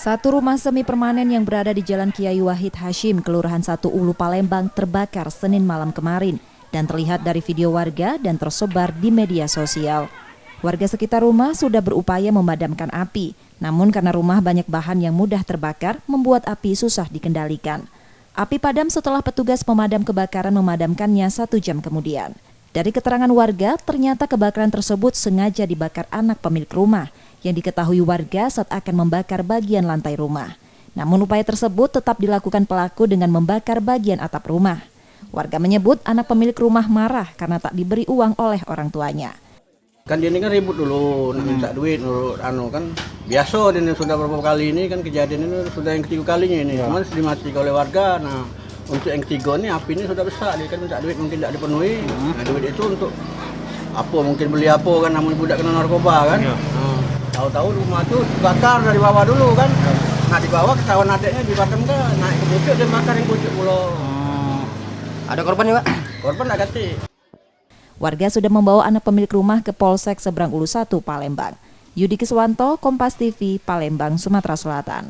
Satu rumah semi permanen yang berada di Jalan Kiai Wahid Hashim, Kelurahan 1 Ulu Palembang terbakar Senin malam kemarin dan terlihat dari video warga dan tersebar di media sosial. Warga sekitar rumah sudah berupaya memadamkan api, namun karena rumah banyak bahan yang mudah terbakar, membuat api susah dikendalikan. Api padam setelah petugas pemadam kebakaran memadamkannya 1 jam kemudian. Dari keterangan warga, ternyata kebakaran tersebut sengaja dibakar anak pemilik rumah yang diketahui warga saat akan membakar bagian lantai rumah. Namun upaya tersebut tetap dilakukan pelaku dengan membakar bagian atap rumah. Warga menyebut anak pemilik rumah marah karena tak diberi uang oleh orang tuanya. Kan dia ini kan ribut dulu, nak minta duit, kan biasa dia ini sudah beberapa kali ini kan kejadian ini sudah yang ketiga kalinya ini, cuma dimatikan oleh warga. Nah untuk yang ketiga ini api ini sudah besar, dia kan minta duit mungkin tidak dipenuhi. Nah duit itu untuk apa? Mungkin beli apa kan, namun budak kena narkoba kan. Tahu-tahu rumah itu dibakar dari bawah dulu kan. Nah di bawah ketahuan adiknya dibakar enggak, naik ke pucuk dia bakar yang pucuk pulau. Ada korban ya Pak? Korban tak ganti. Warga sudah membawa anak pemilik rumah ke Polsek Seberang Ulu 1 Palembang. Yudi Kiswanto, Kompas TV, Palembang, Sumatera Selatan.